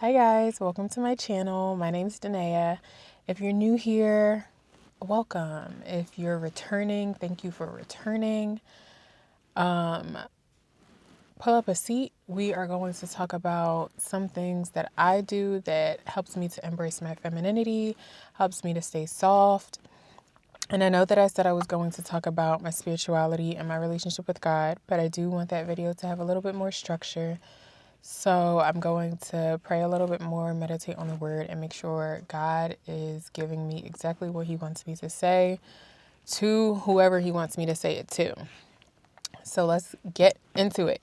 Hi guys, welcome to my channel. My name is Danae. If you're new here, welcome. If you're returning, thank you for returning. Pull up a seat. We are going to talk about some things that I do that helps me to embrace my femininity, helps me to stay soft. And I know that I said I was going to talk about my spirituality and my relationship with God, but I do want that video to have a little bit more structure. So I'm going to pray a little bit more, meditate on the word, and make sure God is giving me exactly what he wants me to say to whoever he wants me to say it to. So let's get into it.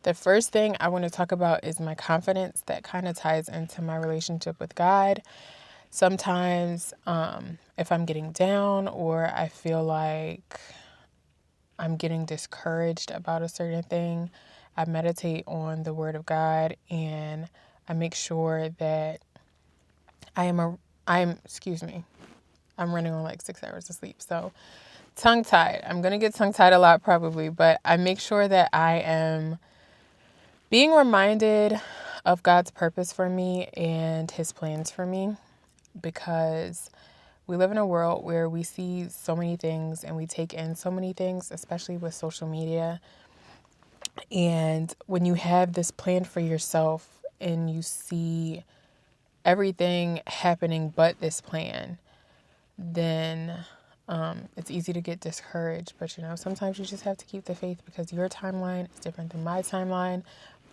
The first thing I want to talk about is my confidence that kind of ties into my relationship with God. Sometimes if I'm getting down or I feel like I'm getting discouraged about a certain thing, I meditate on the word of God and I make sure that I'm running on like 6 hours of sleep. So tongue tied. I'm going to get tongue tied a lot probably, but I make sure that I am being reminded of God's purpose for me and his plans for me, because we live in a world where we see so many things and we take in so many things, especially with social media. And when you have this plan for yourself and you see everything happening but this plan, then it's easy to get discouraged. But sometimes you just have to keep the faith, because your timeline is different than my timeline.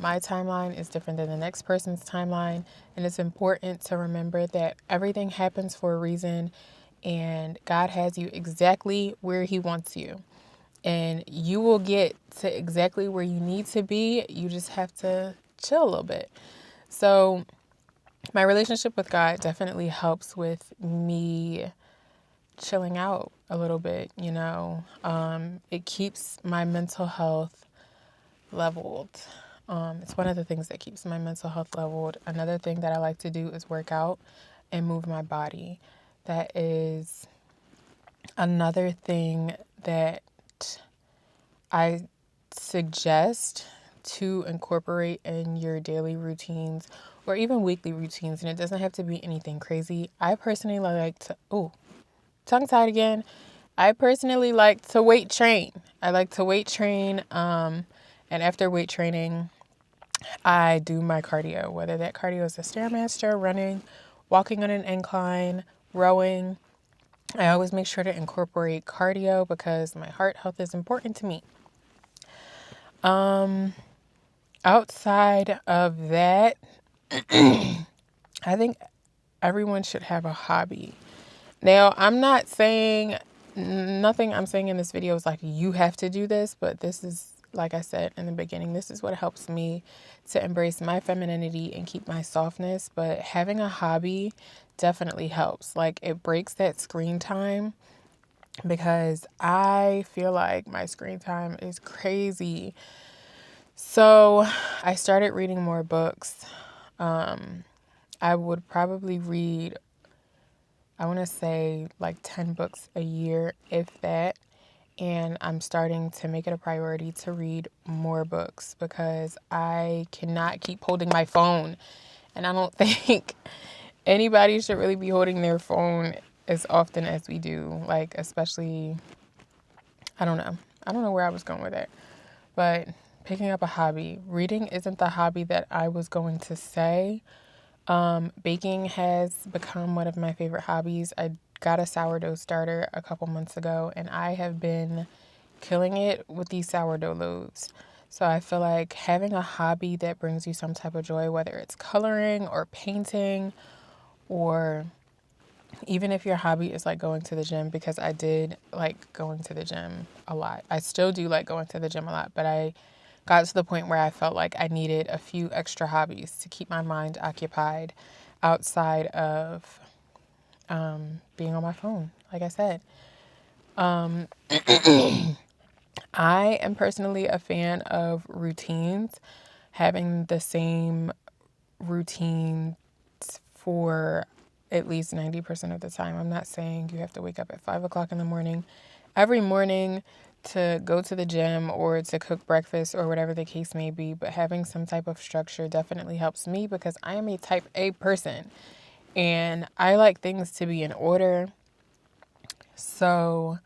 My timeline is different than the next person's timeline. And it's important to remember that everything happens for a reason, and God has you exactly where he wants you. And you will get to exactly where you need to be. You just have to chill a little bit. So my relationship with God definitely helps with me chilling out a little bit. It keeps my mental health leveled. It's one of the things that keeps my mental health leveled. Another thing that I like to do is work out and move my body. That is another thing that I suggest to incorporate in your daily routines or even weekly routines. And it doesn't have to be anything crazy. I personally like to, tongue tied again. I personally like to weight train. I like to weight train. And after weight training, I do my cardio, whether that cardio is a Stairmaster, running, walking on an incline, rowing. I always make sure to incorporate cardio because my heart health is important to me. Outside of that, I think everyone should have a hobby. Now, I'm not saying nothing I'm saying in this video is like you have to do this, but this is, like I said in the beginning, this is what helps me to embrace my femininity and keep my softness. But having a hobby definitely helps. Like, it breaks that screen time, because I feel like my screen time is crazy. So I started reading more books. I would probably read, I want to say like 10 books a year, if that. And I'm starting to make it a priority to read more books, because I cannot keep holding my phone. And I don't think anybody should really be holding their phone as often as we do. Like, especially, I don't know. I don't know where I was going with it. But picking up a hobby. Reading isn't the hobby that I was going to say. Baking has become one of my favorite hobbies. I got a sourdough starter a couple months ago, and I have been killing it with these sourdough loaves. So I feel like having a hobby that brings you some type of joy, whether it's coloring or painting, or even if your hobby is like going to the gym, because I did like going to the gym a lot. I still do like going to the gym a lot, but I got to the point where I felt like I needed a few extra hobbies to keep my mind occupied outside of being on my phone, like I said. I am personally a fan of routines, having the same routine for at least 90% of the time. I'm not saying you have to wake up at 5 o'clock in the morning every morning to go to the gym or to cook breakfast or whatever the case may be, but having some type of structure definitely helps me because I am a type A person and I like things to be in order. So,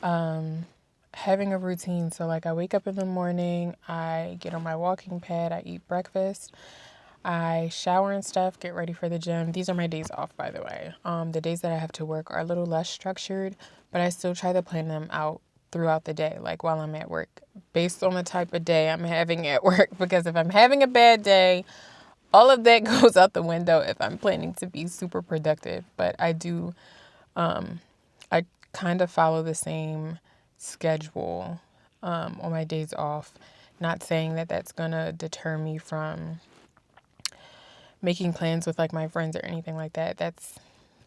having a routine. So, like, I wake up in the morning, I get on my walking pad, I eat breakfast, I shower and stuff, get ready for the gym. These are my days off, by the way. The days that I have to work are a little less structured, but I still try to plan them out throughout the day, like while I'm at work, based on the type of day I'm having at work. Because if I'm having a bad day, all of that goes out the window if I'm planning to be super productive. But I kind of follow the same schedule on my days off. Not saying that that's going to deter me from making plans with like my friends or anything like that. That's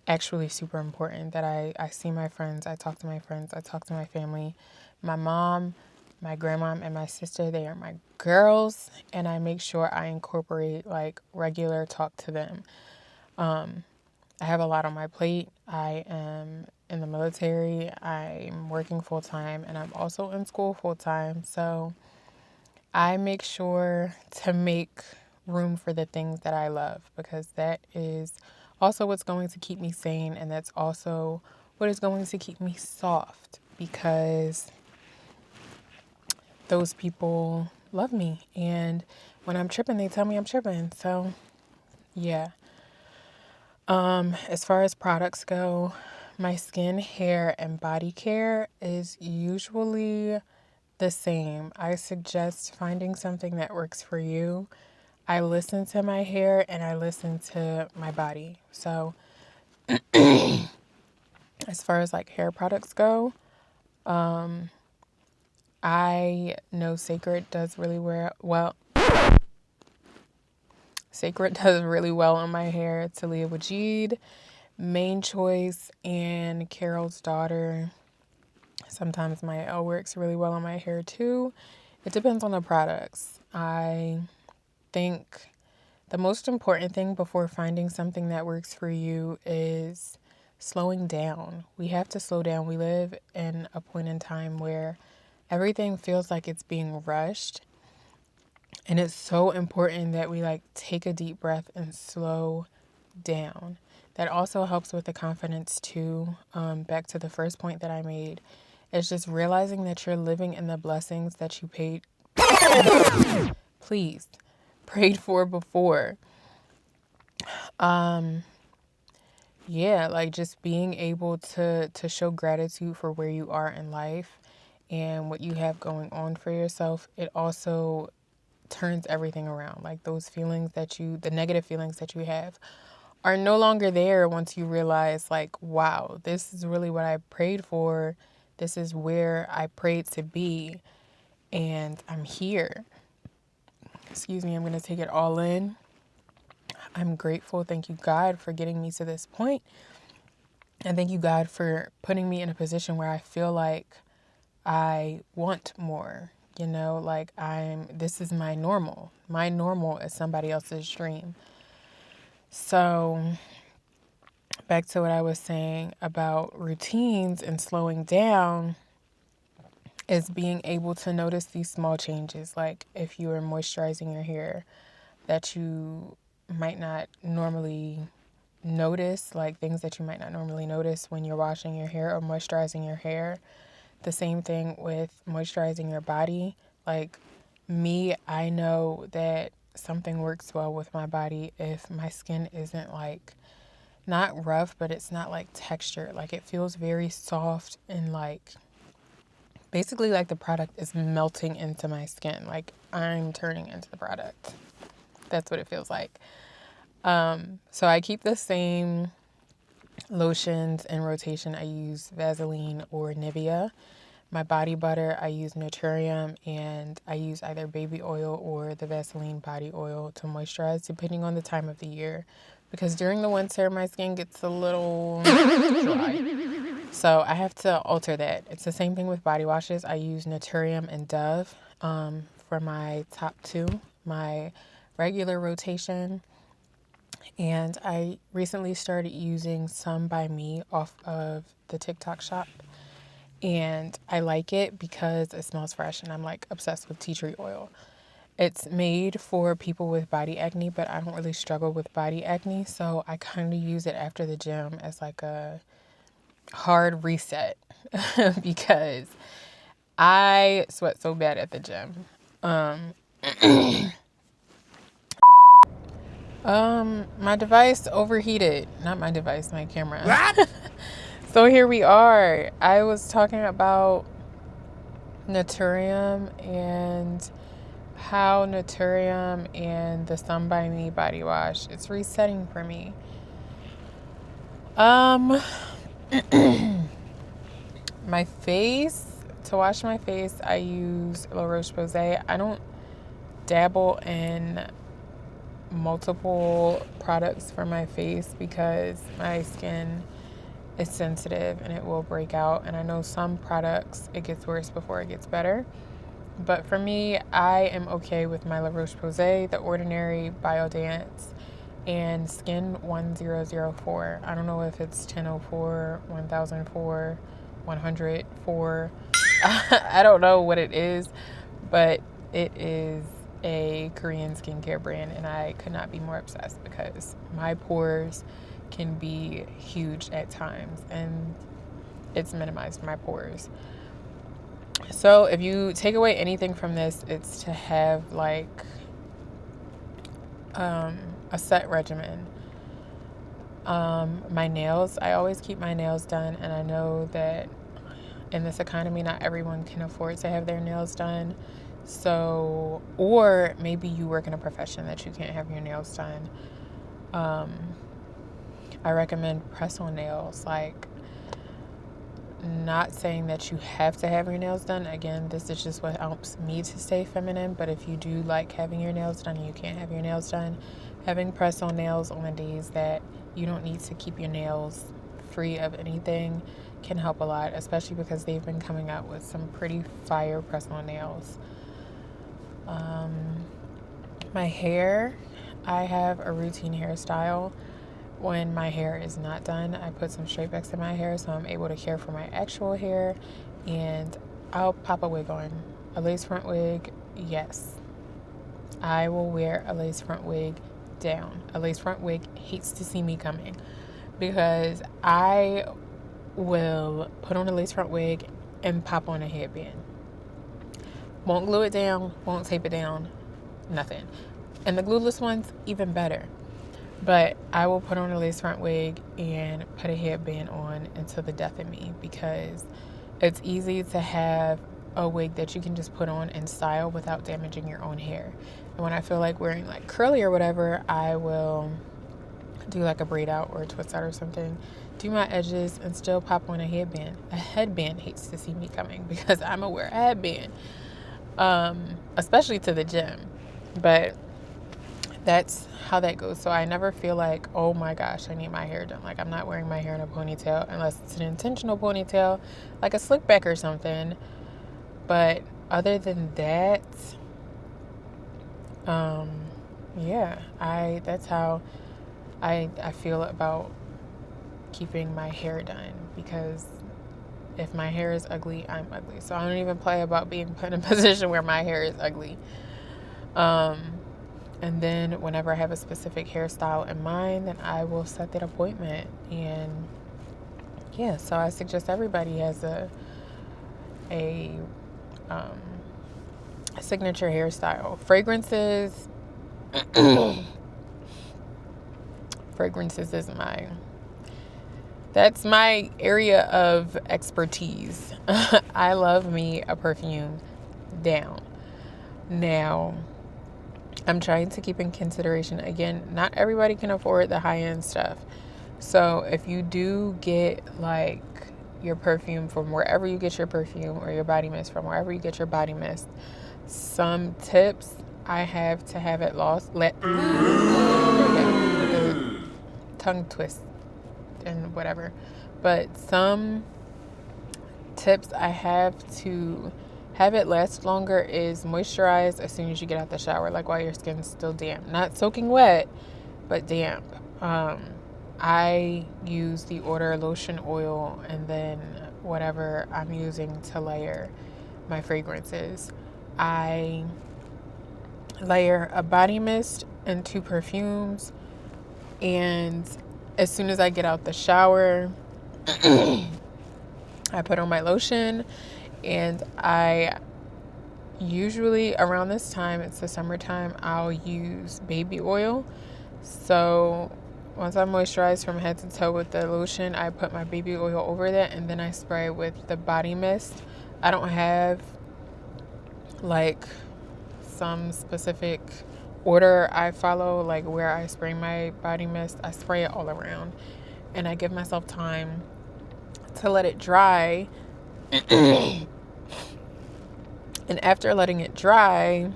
actually super important that I see my friends, I talk to my friends, I talk to my family. My mom, my grandma, and my sister, they are my girls, and I make sure I incorporate like regular talk to them. I have a lot on my plate. I am in the military, I'm working full time, and I'm also in school full time. So I make sure to make room for the things that I love because that is also what's going to keep me sane, and that's also what is going to keep me soft because those people love me, and when I'm tripping they tell me I'm tripping. So yeah. As far as products go, my skin, hair, and body care is usually the same. I suggest finding something that works for you. I listen to my hair and I listen to my body. So, as far as like hair products go, I know Sacred does really well. Sacred does really well on my hair. Talia Wajid, Main Choice, and Carol's Daughter. Sometimes my L works really well on my hair too. It depends on the products. I think the most important thing before finding something that works for you is slowing down. We have to slow down. We live in a point in time where everything feels like it's being rushed. And it's so important that we like take a deep breath and slow down. That also helps with the confidence too. Back to the first point that I made. It's just realizing that you're living in the blessings that you please, prayed for before. Yeah, like just being able to show gratitude for where you are in life and what you have going on for yourself. It also turns everything around. Like those feelings the negative feelings that you have are no longer there once you realize like, wow, this is really what I prayed for. This is where I prayed to be and I'm here. Excuse me, I'm going to take it all in. I'm grateful. Thank you, God, for getting me to this point. And thank you, God, for putting me in a position where I feel like I want more. You know, like this is my normal. My normal is somebody else's dream. So, back to what I was saying about routines and slowing down is being able to notice these small changes. Like if you are moisturizing your hair that you might not normally notice, like things that you might not normally notice when you're washing your hair or moisturizing your hair. The same thing with moisturizing your body. Like me, I know that something works well with my body if my skin isn't like not rough, but it's not like textured. Like it feels very soft and like basically like the product is melting into my skin. Like I'm turning into the product. That's what it feels like. So I keep the same lotions in rotation. I use Vaseline or Nivea. My body butter, I use Naturium, and I use either baby oil or the Vaseline body oil to moisturize depending on the time of the year. Because during the winter, my skin gets a little dry. So I have to alter that. It's the same thing with body washes. I use Naturium and Dove for my top two, my regular rotation. And I recently started using Some by Me off of the TikTok shop. And I like it because it smells fresh, and I'm like obsessed with tea tree oil. It's made for people with body acne, but I don't really struggle with body acne, so I kind of use it after the gym as like a hard reset because I sweat so bad at the gym. My device overheated. Not my device, my camera. What? So here we are. I was talking about Naturium and how Naturium and the Sun by Me body wash, it's resetting for me. My face, to wash my face, I use La Roche-Posay. I don't dabble in multiple products for my face because my skin is sensitive and it will break out. And I know some products, it gets worse before it gets better. But for me, I am okay with my La Roche-Posay, The Ordinary, Biodance, and Skin 1004. I don't know if it's 1004, 1004, 104. I don't know what it is, but it is a Korean skincare brand, and I could not be more obsessed because my pores can be huge at times, and it's minimized my pores. So if you take away anything from this, it's to have like a set regimen. My nails, I always keep my nails done, and I know that in this economy, not everyone can afford to have their nails done. So, or maybe you work in a profession that you can't have your nails done. I recommend press-on nails, like not saying that you have to have your nails done. Again, this is just what helps me to stay feminine. But if you do like having your nails done and you can't have your nails done, having press-on nails on the days that you don't need to keep your nails free of anything can help a lot, especially because they've been coming out with some pretty fire press-on nails. My hair, I have a routine hairstyle. When my hair is not done, I put some straight backs in my hair so I'm able to care for my actual hair, and I'll pop a wig on. A lace front wig, yes. I will wear a lace front wig down. A lace front wig hates to see me coming because I will put on a lace front wig and pop on a headband. Won't glue it down, won't tape it down, nothing. And the glueless ones, even better. But I will put on a lace front wig and put a headband on until the death of me because it's easy to have a wig that you can just put on and style without damaging your own hair. And when I feel like wearing like curly or whatever, I will do like a braid out or a twist out or something, do my edges, and still pop on a headband. A headband hates to see me coming because I'm gonna wear a headband, especially to the gym. But that's how that goes. So I never feel like, oh my gosh, I need my hair done. Like, I'm not wearing my hair in a ponytail unless it's an intentional ponytail, like a slick back or something. But other than that, yeah, that's how I feel about keeping my hair done, because if my hair is ugly, I'm ugly. So I don't even play about being put in a position where my hair is ugly. And then whenever I have a specific hairstyle in mind, then I will set that appointment. And yeah, so I suggest everybody has a signature hairstyle. Fragrances, fragrances is that's my area of expertise. I love me a perfume down. Now, I'm trying to keep in consideration, again, not everybody can afford the high-end stuff. So if you do get like your perfume from wherever you get your perfume, or your body mist from wherever you get your body mist, some tips I have to have it lost. Tongue twist and whatever. But some tips I have to have it last longer is moisturize as soon as you get out the shower, like while your skin's still damp. Not soaking wet, but damp. I use the Order lotion oil and then whatever I'm using to layer my fragrances. I layer a body mist and 2 perfumes, and as soon as I get out the shower, I put on my lotion, and I usually around this time, it's the summertime, I'll use baby oil. So once I'm moisturized from head to toe with the lotion, I put my baby oil over that, and then I spray with the body mist. I don't have like some specific order I follow, like where I spray my body mist. I spray it all around, and I give myself time to let it dry. And after letting it dry,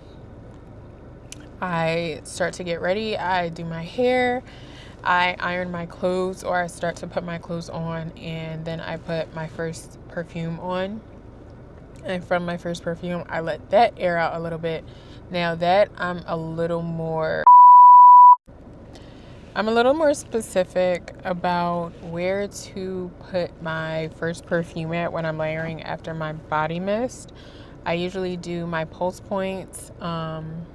I start to get ready. I do my hair, I iron my clothes, or I start to put my clothes on, and then I put my first perfume on. And from my first perfume, I let that air out a little bit. Now that I'm a little more specific about where to put my first perfume at when I'm layering after my body mist. I usually do my pulse points on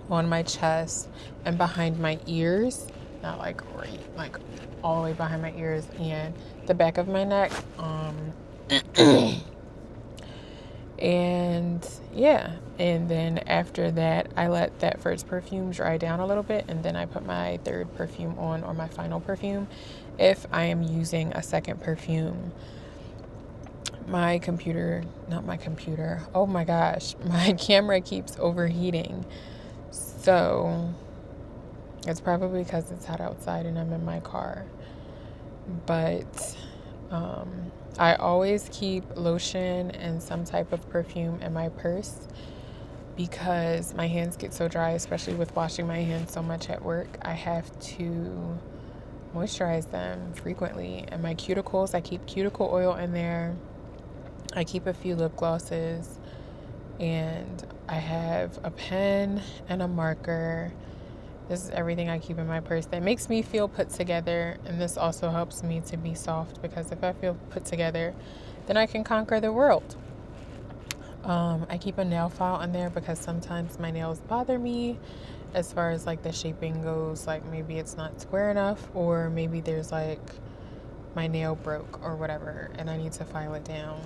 my chest and behind my ears, not like right, like all the way behind my ears, and the back of my neck. And yeah, and then after that, I let that first perfume dry down a little bit, and then I put my third perfume on, or my final perfume, if I am using a second perfume. My computer, not my computer, oh my gosh, my camera keeps overheating. So it's probably because it's hot outside and I'm in my car. But I always keep lotion and some type of perfume in my purse because my hands get so dry, especially with washing my hands so much at work. I have to moisturize them frequently. And my cuticles, I keep cuticle oil in there. I keep a few lip glosses, and I have a pen and a marker. This is everything I keep in my purse that makes me feel put together, and this also helps me to be soft, because if I feel put together, then I can conquer the world. I keep a nail file in there because sometimes my nails bother me as far as like the shaping goes, like maybe it's not square enough, or maybe there's like my nail broke or whatever and I need to file it down.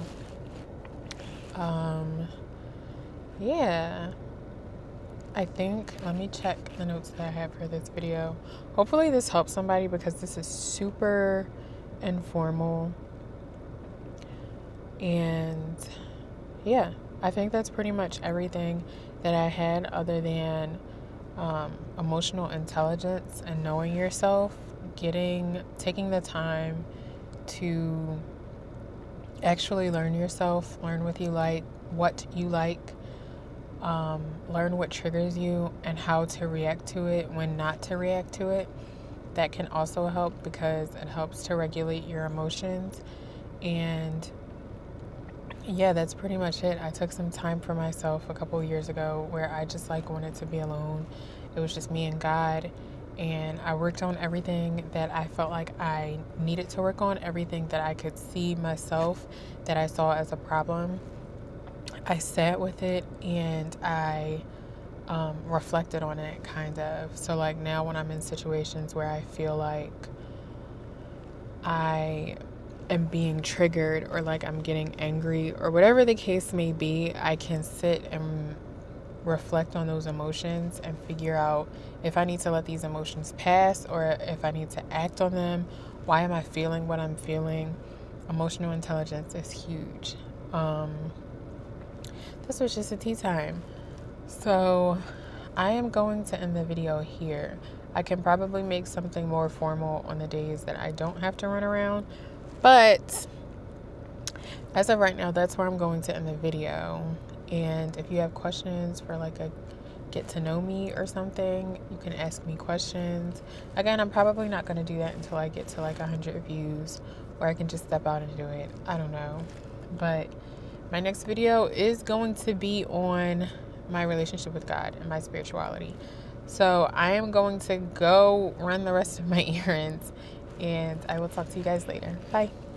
Yeah, I think, let me check the notes that I have for this video. Hopefully this helps somebody, because this is super informal. And yeah, I think that's pretty much everything that I had, other than emotional intelligence and knowing yourself, taking the time to actually learn yourself, learn what you like, learn what triggers you and how to react to it, when not to react to it. That can also help, because it helps to regulate your emotions. And yeah, that's pretty much it. I took some time for myself a couple years ago where I just like wanted to be alone. It was just me and God. And I worked on everything that I felt like I needed to work on, everything that I could see myself that I saw as a problem. I sat with it, and I reflected on it, kind of. So like now when I'm in situations where I feel like I am being triggered, or like I'm getting angry, or whatever the case may be, I can sit and reflect on those emotions and figure out if I need to let these emotions pass, or if I need to act on them. Why am I feeling what I'm feeling? Emotional intelligence is huge. This was just a tea time. So I am going to end the video here. I can probably make something more formal on the days that I don't have to run around. But as of right now, that's where I'm going to end the video. And if you have questions for like a get to know me or something, you can ask me questions. Again, I'm probably not going to do that until I get to like 100 views, or I can just step out and do it. I don't know. But my next video is going to be on my relationship with God and my spirituality. So I am going to go run the rest of my errands, and I will talk to you guys later. Bye.